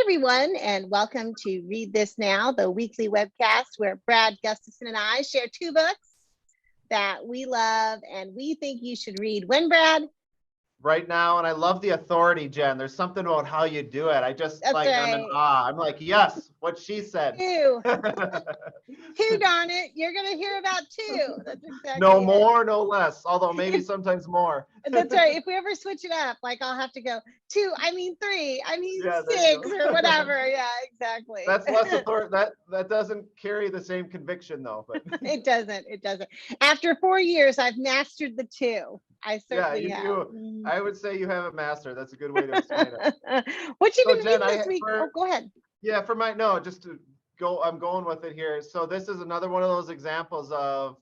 everyone, and welcome to Read This Now, the weekly webcast where Brad, Gustafson, and I share two books that we love and we think you should read. When, Brad? Right now, and I love the authority, Jen. There's something about how you do it. I just That's right. I'm in awe. I'm like, yes, what she said. Two, darn it. You're going to hear about two. That's exactly No it. more, no less, although maybe sometimes more. That's right. If we ever switch it up, like I'll have to go two, I mean three, I mean Yeah, six or whatever. Yeah, exactly. That's less authority. That doesn't carry the same conviction though. But It doesn't. After 4 years, I've mastered the two. I certainly have. I would say you have a master. That's a good way to explain it. What you been Jen, reading this week? Go ahead. Yeah, just to go, I'm going with it here. So this is another one of those examples of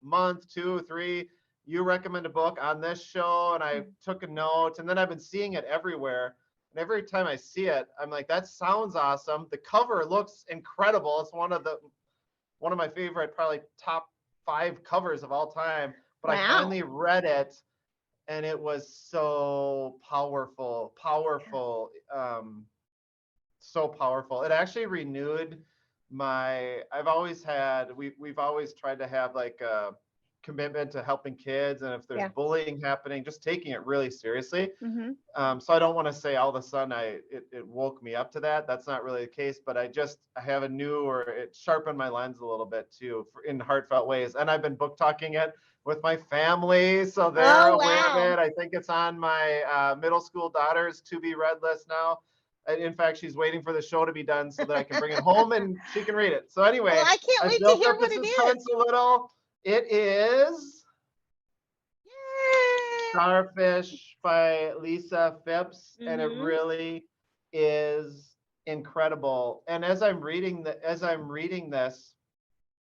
month, 2, 3, you recommend a book on this show, and I took a note, and then I've been seeing it everywhere. And every time I see it, I'm like, that sounds awesome. The cover looks incredible. It's one of my favorite, probably top 5 covers of all time. But wow. I finally read it, and it was so powerful, so powerful. It actually renewed we've always tried to have like a commitment to helping kids, and if there's bullying happening, just taking it really seriously. So I don't want to say all of a sudden it woke me up to that. That's not really the case, but I have it sharpened my lens a little bit too, in heartfelt ways. And I've been book talking it with my family, so they're aware of it. I think it's on my middle school daughter's to be read list now. In fact, she's waiting for the show to be done so that I can bring it home and she can read it. So anyway, I can't wait to hear what it is. A little. It is Starfish by Lisa Fipps, and it really is incredible. And as I'm reading this,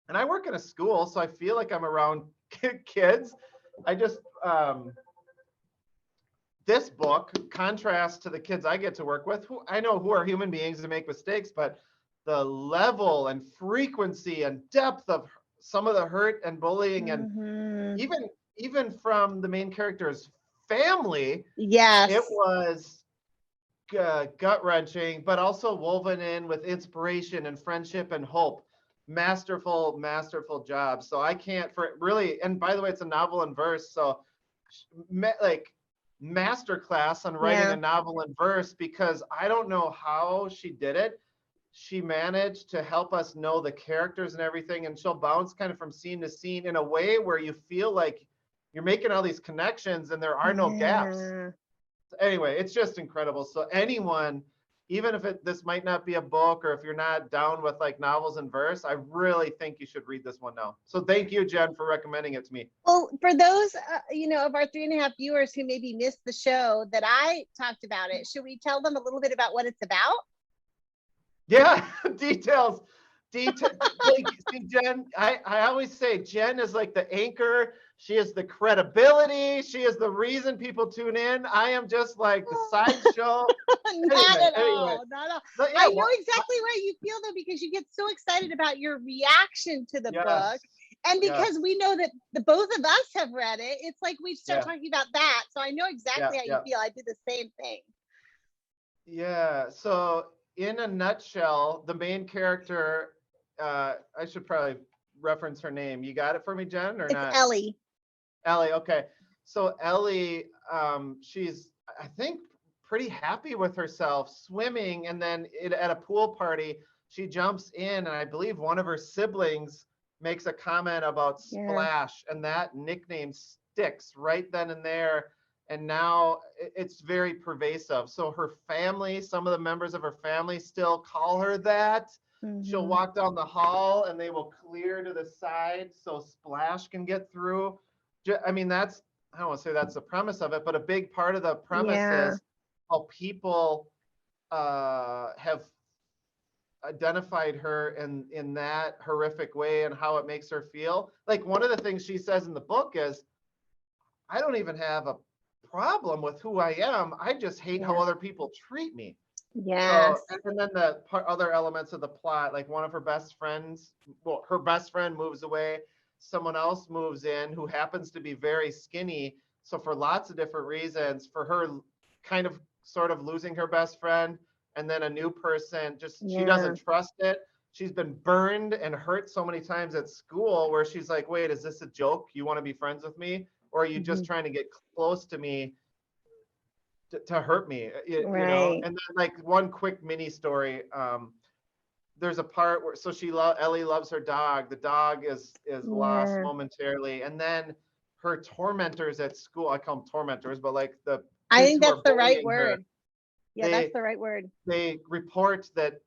and I work in a school, so I feel like I'm around kids. I just this book contrasts to the kids I get to work with, who I know who are human beings and make mistakes, but the level and frequency and depth of some of the hurt and bullying, and even from the main character's family, it was gut-wrenching, but also woven in with inspiration and friendship and hope. Masterful job. So I can't and by the way, it's a novel in verse, so like masterclass on writing a novel in verse, because I don't know how she did it. She managed to help us know the characters and everything, and she'll bounce kind of from scene to scene in a way where you feel like you're making all these connections and there are no gaps. Anyway, it's just incredible. So anyone, even if this might not be a book, or if you're not down with like novels in verse, I really think you should read this one now. So thank you, Jen, for recommending it to me. Well, for those, of our 3.5 viewers who maybe missed the show that I talked about it, should we tell them a little bit about what it's about? Yeah, details. See, Jen, I always say Jen is like the anchor. She is the credibility. She is the reason people tune in. I am just like the sideshow. Not at all. But I know exactly what you feel though, because you get so excited about your reaction to the book. And because we know that the both of us have read it, it's like we start talking about that. So I know exactly how you feel. I do the same thing. Yeah. So in a nutshell, the main character, I should probably reference her name. You got it for me, Jen, or not? It's Ellie. Ellie, okay. So Ellie, she's, I think, pretty happy with herself swimming, and then at a pool party, she jumps in, and I believe one of her siblings makes a comment about Splash, and that nickname sticks right then and there. And now it's very pervasive. So her family, some of the members of her family still call her that. She'll walk down the hall and they will clear to the side so Splash can get through. I mean, I don't want to say that's the premise of it, but a big part of the premise is how people have identified her in that horrific way and how it makes her feel. Like one of the things she says in the book is, I don't even have a problem with who I am. I just hate how other people treat me. Yes. So, and then the other elements of the plot, like one of her best friends, her best friend moves away. Someone else moves in who happens to be very skinny. So for lots of different reasons, for her kind of sort of losing her best friend, and then a new person, just she doesn't trust it. She's been burned and hurt so many times at school where she's like, wait, is this a joke? You want to be friends with me? Or are you just trying to get close to me to hurt me? You know? And then like one quick mini story. There's a part where, so Ellie loves her dog. The dog is lost momentarily. And then her tormentors at school, I call them tormentors, but like the I think that's the right word. Her, that's the right word. They report that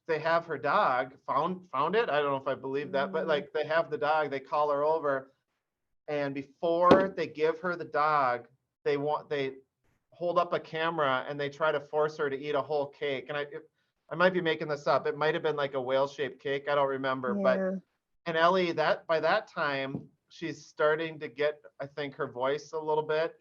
they have her dog found it. I don't know if I believe that, but like they have the dog, they call her over, and before they give her the dog, they hold up a camera and they try to force her to eat a whole cake. And I might be making this up. It might have been like a whale-shaped cake. I don't remember, but and Ellie, by that time she's starting to get, I think, her voice a little bit,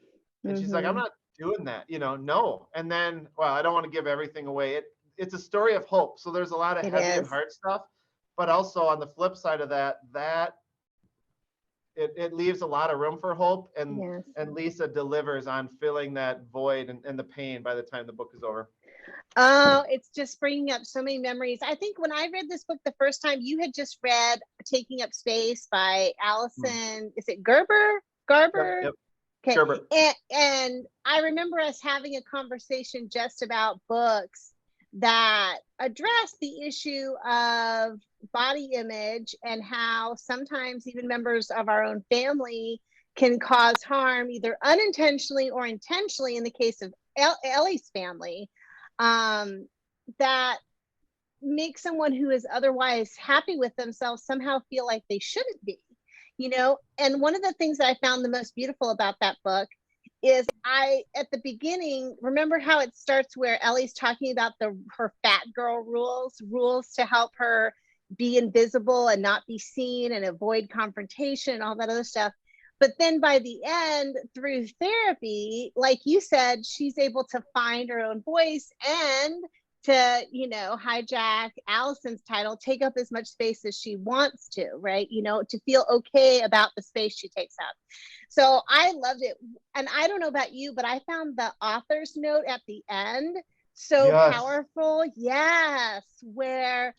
and she's like, I'm not doing that, no. And then, well, I don't want to give everything away. It's a story of hope. So there's a lot of heavy and hard stuff, but also on the flip side of that it leaves a lot of room for hope, and Lisa delivers on filling that void and the pain by the time the book is over. Oh, it's just bringing up so many memories. I think when I read this book the first time, you had just read Taking Up Space by Allison. Is it Garber? Yep. Okay. Gerber. And I remember us having a conversation just about books that address the issue of body image and how sometimes even members of our own family can cause harm, either unintentionally or intentionally in the case of Ellie's family, that makes someone who is otherwise happy with themselves somehow feel like they shouldn't be, And one of the things that I found the most beautiful about that book is at the beginning, remember how it starts where Ellie's talking about her fat girl rules to help her be invisible and not be seen and avoid confrontation and all that other stuff. But then by the end, through therapy, like you said, she's able to find her own voice and to, hijack Allison's title, take up as much space as she wants to, right? To feel okay about the space she takes up. So I loved it. And I don't know about you, but I found the author's note at the end so powerful. Yes. Where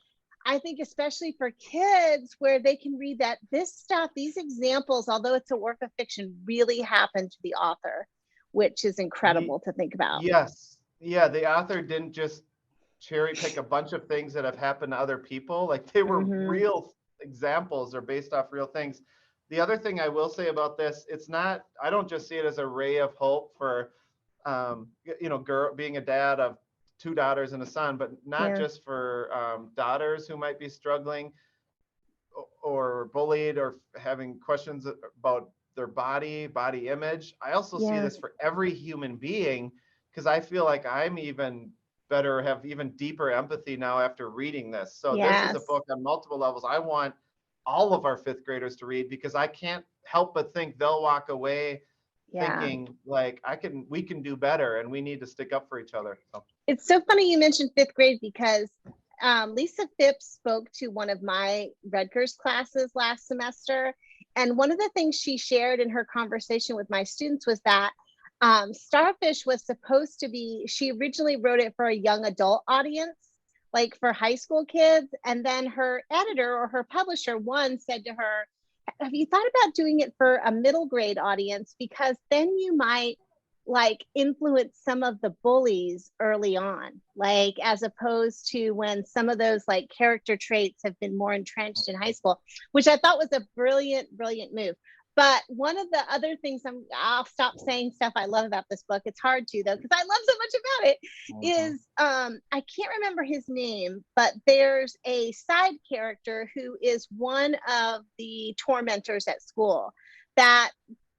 I think especially for kids, where they can read that this stuff, these examples, although it's a work of fiction, really happened to the author, which is incredible to think about. Yes. Yeah. The author didn't just cherry pick a bunch of things that have happened to other people. Like they were real examples or based off real things. The other thing I will say about this, I don't just see it as a ray of hope for, being a dad of 2 daughters and a son, but not just for daughters who might be struggling or bullied or having questions about their body image. I also see this for every human being, because I feel like I'm even better, have even deeper empathy now after reading this. So this is a book on multiple levels I want all of our 5th graders to read, because I can't help but think they'll walk away thinking like we can do better, and we need to stick up for each other. So. It's so funny you mentioned 5th grade, because Lisa Fipps spoke to one of my Rutgers classes last semester. And one of the things she shared in her conversation with my students was that Starfish was supposed to be, she originally wrote it for a young adult audience, like for high school kids. And then her editor or her publisher said to her, have you thought about doing it for a middle grade audience? Because then you might like influence some of the bullies early on, like as opposed to when some of those like character traits have been more entrenched in high school, which I thought was a brilliant move. But one of the other things, I'll stop saying stuff I love about this book. It's hard to, though, because I love so much about it, is I can't remember his name, but there's a side character who is one of the tormentors at school that,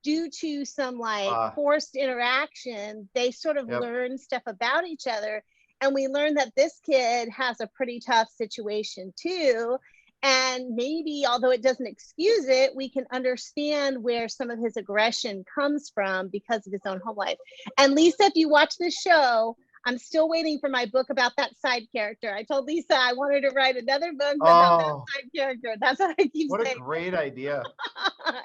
due to some like forced interaction, they sort of learn stuff about each other. And we learn that this kid has a pretty tough situation too. And maybe, although it doesn't excuse it, we can understand where some of his aggression comes from because of his own home life. And Lisa, if you watch this show, I'm still waiting for my book about that side character. I told Lisa I wanted to write another book about that side character. That's what I keep saying. What a great idea.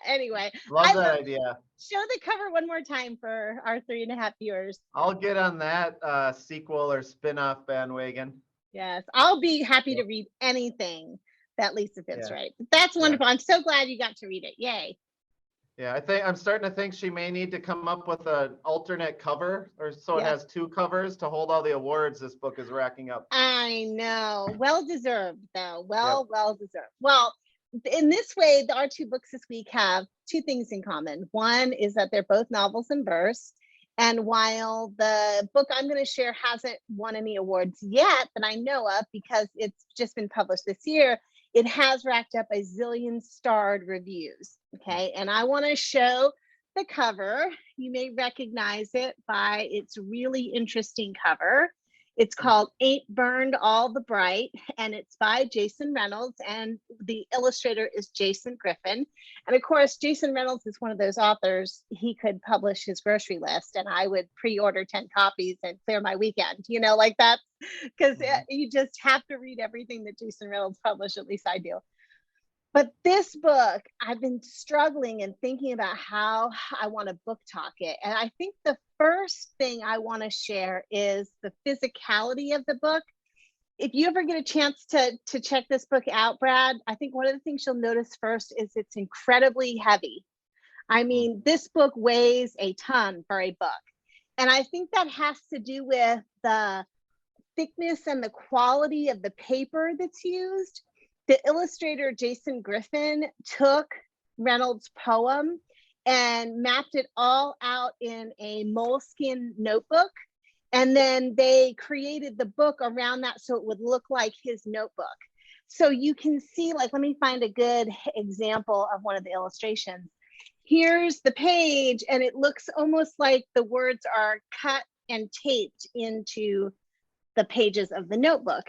Anyway, love that idea. Show the cover one more time for our 3.5 viewers. I'll get on that sequel or spin-off bandwagon. Yes, I'll be happy to read anything that Lisa Fipps writes. That's wonderful. I'm so glad you got to read it. Yay. Yeah, I'm starting to think she may need to come up with an alternate cover, or so it has 2 covers to hold all the awards this book is racking up. I know. Well deserved, though. Well deserved. Well, in this way, our 2 books this week have 2 things in common. One is that they're both novels in verse. And while the book I'm going to share hasn't won any awards yet that I know of, because it's just been published this year, it has racked up a zillion starred reviews. Okay. And I want to show the cover. You may recognize it by its really interesting cover. It's called Ain't Burned All the Bright, and it's by Jason Reynolds, and the illustrator is Jason Griffin. And of course, Jason Reynolds is one of those authors, he could publish his grocery list and I would pre-order 10 copies and clear my weekend, you know, like that, because you just have to read everything that Jason Reynolds published, at least I do. But this book, I've been struggling and thinking about how I want to book talk it. And I think the first thing I want to share is the physicality of the book. If you ever get a chance to check this book out, Brad, I think one of the things you'll notice first is it's incredibly heavy. I mean, this book weighs a ton for a book. And I think that has to do with the thickness and the quality of the paper that's used. The illustrator, Jason Griffin, took Reynolds' poem and mapped it all out in a moleskin notebook. And then they created the book around that so it would look like his notebook. So you can see, like, let me find a good example of one of the illustrations. Here's the page, and it looks almost like the words are cut and taped into the pages of the notebook.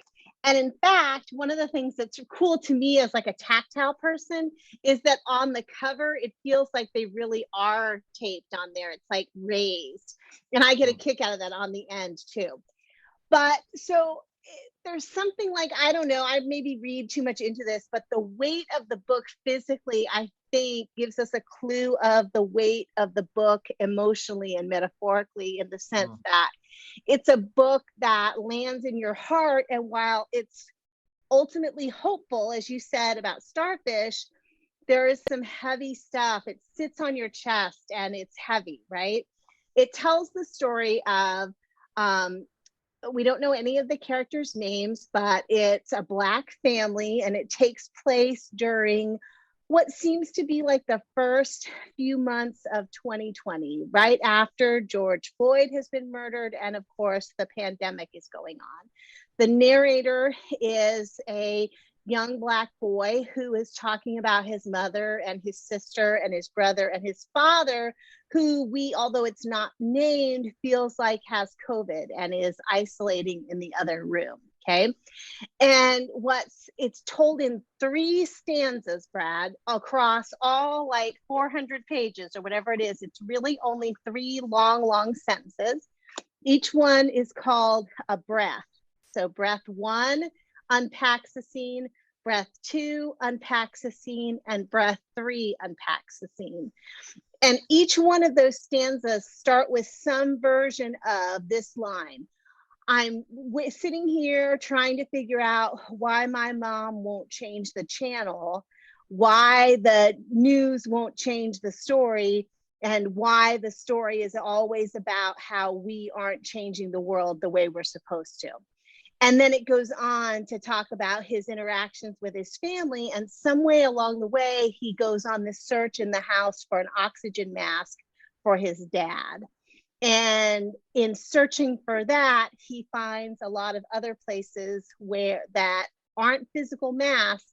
And in fact, one of the things that's cool to me as like a tactile person is that on the cover, it feels like they really are taped on there. It's like raised. And I get a kick out of that on the end too. But so there's something like, I don't know, I maybe read too much into this, but the weight of the book physically, I think, gives us a clue of the weight of the book emotionally and metaphorically, in the sense that it's a book that lands in your heart. And while it's ultimately hopeful, as you said about Starfish, there is some heavy stuff. It sits on your chest and it's heavy, right? It tells the story of, we don't know any of the characters' names, but it's a Black family, and it takes place during what seems to be like the first few months of 2020, right after George Floyd has been murdered, and of course the pandemic is going on. The narrator is a young Black boy who is talking about his mother and his sister and his brother and his father, who although it's not named, feels like has COVID and is isolating in the other room. Okay. And it's told in 3 stanzas, Brad, across all like 400 pages or whatever it is. It's really only 3 long sentences. Each one is called a breath. So breath 1 unpacks the scene, breath 2 unpacks the scene, and breath 3 unpacks the scene. And each one of those stanzas start with some version of this line. I'm sitting here trying to figure out why my mom won't change the channel, why the news won't change the story, and why the story is always about how we aren't changing the world the way we're supposed to. And then it goes on to talk about his interactions with his family. And some way along the way, he goes on this search in the house for an oxygen mask for his dad. And in searching for that, he finds a lot of other places that aren't physical masks,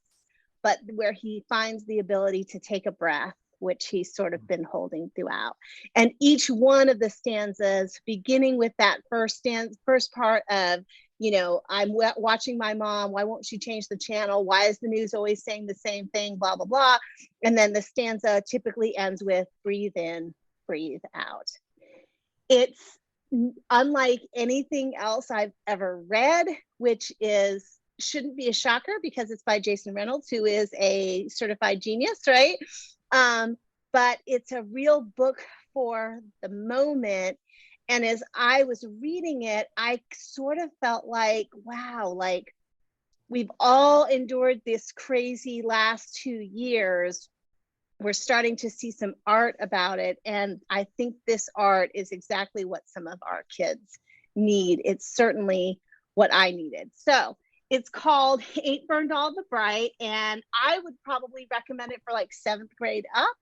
but where he finds the ability to take a breath, which he's sort of been holding throughout. And each one of the stanzas, beginning with that first part of, I'm watching my mom, why won't she change the channel? Why is the news always saying the same thing, blah, blah, blah. And then the stanza typically ends with breathe in, breathe out. It's unlike anything else I've ever read, which shouldn't be a shocker because it's by Jason Reynolds, who is a certified genius, right? But it's a real book for the moment. And as I was reading it, I sort of felt like, wow, like we've all endured this crazy last 2 years. We're starting to see some art about it. And I think this art is exactly what some of our kids need. It's certainly what I needed. So it's called Ain't Burned All the Bright. And I would probably recommend it for like 7th grade up.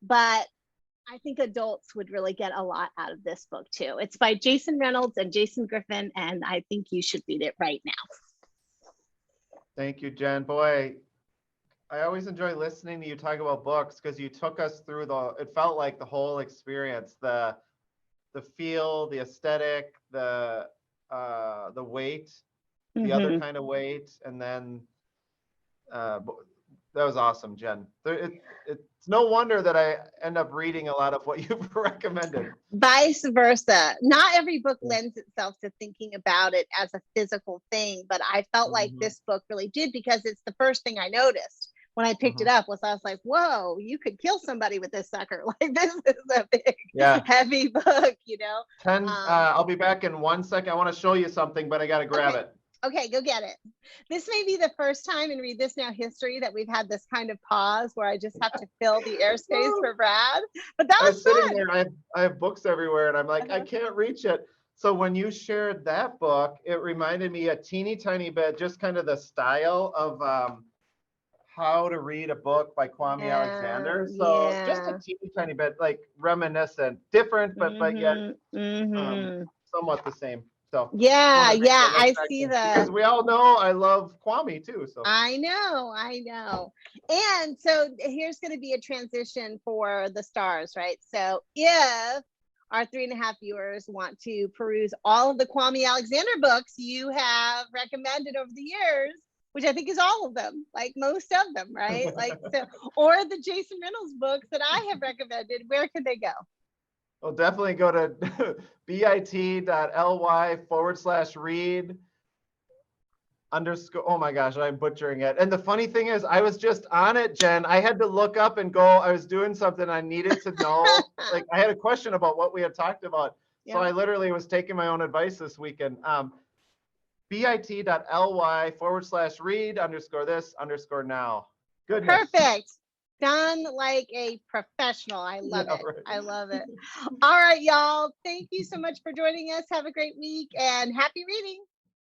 But I think adults would really get a lot out of this book too. It's by Jason Reynolds and Jason Griffin, and I think you should read it right now. Thank you, Jen. Boy, I always enjoy listening to you talk about books because you took us through it felt like the whole experience, the feel, the aesthetic, the weight, the other kind of weight, and then that was awesome, Jen. It's no wonder that I end up reading a lot of what you've recommended. Vice versa. Not every book lends itself to thinking about it as a physical thing, but I felt like this book really did, because it's the first thing I noticed when I picked it up. I was like, whoa, you could kill somebody with this sucker. Like, this is a big, heavy book, you know? I'll be back in 1 second. I want to show you something, but I got to grab it. Okay, go get it. This may be the first time in Read This Now history that we've had this kind of pause where I just have to fill the airspace for Brad. But that was fun. Sitting there, I have books everywhere, and I'm like, I can't reach it. So when you shared that book, it reminded me a teeny tiny bit, just kind of the style of How to Read a Book by Kwame Alexander. So just a teeny tiny bit, like reminiscent, different, but yet somewhat the same. So I see that. Because we all know I love Kwame too. So I know. And so here's going to be a transition for the stars, right? So if our 3.5 viewers want to peruse all of the Kwame Alexander books you have recommended over the years, which I think is all of them, like most of them, right? Like, so, or the Jason Reynolds books that I have recommended, where could they go? Well, definitely go to bit.ly/read_. Oh my gosh, I'm butchering it. And the funny thing is, I was just on it, Jen. I had to look up and go. I was doing something I needed to know. Like, I had a question about what we had talked about. So I literally was taking my own advice this weekend. bit.ly/read_this_now. Goodness. Perfect. Done like a professional. I love it. Right. I love it. All right, y'all. Thank you so much for joining us. Have a great week and happy reading.